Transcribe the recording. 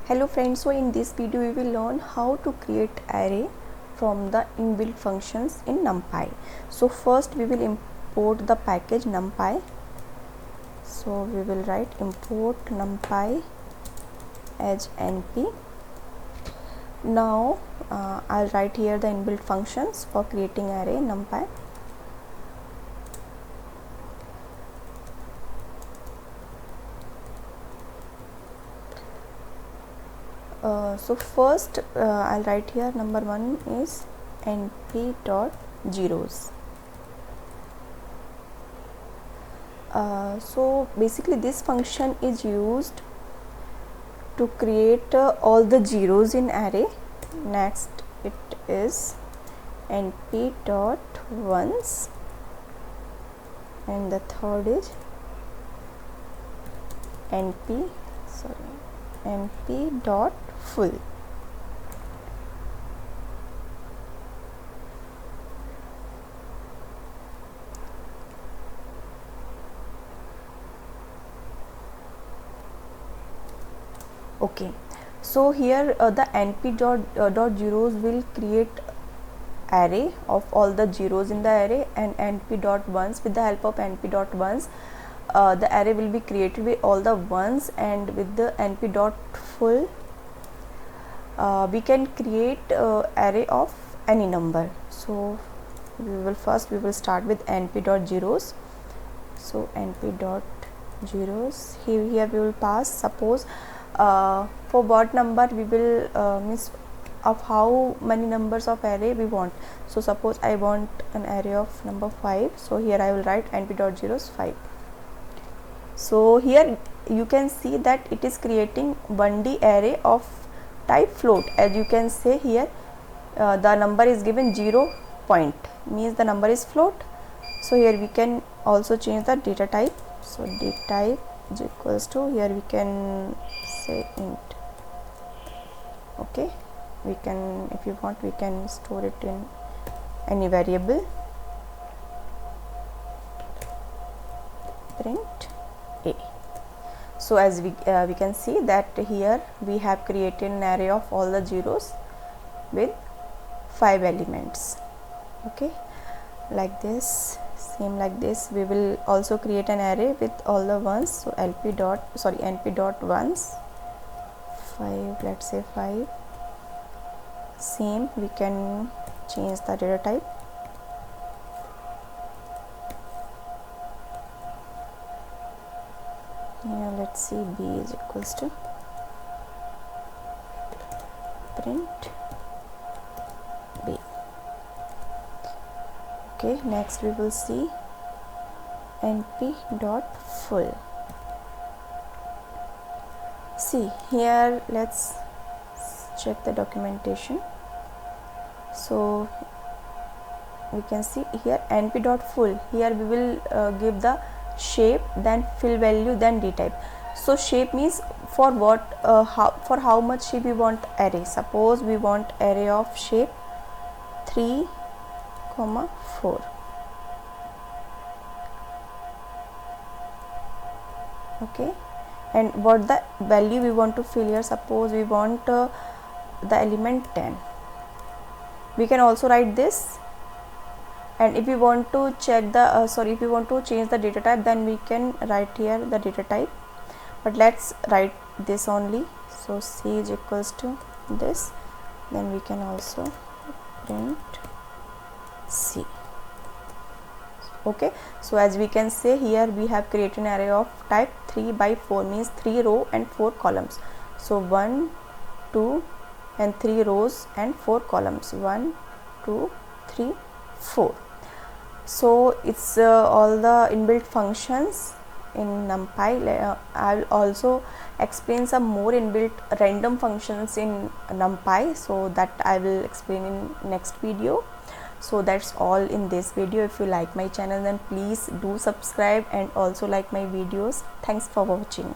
Hello friends, so in this video we will learn how to create array from the inbuilt functions in NumPy. So first we will import the package NumPy. So we will write import NumPy as np. Now I'll write here the inbuilt functions for creating array NumPy. So first I'll write here number one is np.zeros. So basically this function is used to create all the zeros in array. Next it is np.ones, and the third is np.full. Okay, so here the np.zeros will create array of all the zeros in the array, and np.ones, with the help of np.ones the array will be created with all the ones, and with the np.full we can create array of any number. So we will start with np.zeros. So np.zeros, here we will pass, suppose for what number we will of how many numbers of array we want. So suppose I want an array of number 5, so here I will write np.zeros 5. So here you can see that it is creating 1D array of type float. As you can say here the number is given 0 point, means the number is float. So here we can also change the data type. So data type is equals to, here we can say int. Okay, we can, if you want, we can store it in any variable. Print a. So as we can see that here we have created an array of all the zeros with 5 elements. Okay, like this, same like this we will also create an array with all the ones. So np.ones 5, let's say 5. Same, we can change the data type. Here let's see, b is equals to print b. Okay, next we will see np.full. See here, let's check the documentation. So we can see here np.full, here we will give the shape, then fill value, then d type. So shape means for what, for how much shape we want array. Suppose we want array of shape 3, 4. Okay, and what the value we want to fill here. Suppose we want the element 10. We can also write this. And if you want to check the if you want to change the data type, then we can write here the data type, but let's write this only. So c is equals to this, then we can also print c. Okay, so as we can say here, we have created an array of type 3 by 4, means 3 row and 4 columns. So 1, 2 and 3 rows and 4 columns, 1, 2, 3, 4. So it's all the inbuilt functions in NumPy. I will also explain some more inbuilt random functions in NumPy, so that I will explain in next video. So that's all in this video. If you like my channel, then please do subscribe and also like my videos. Thanks for watching.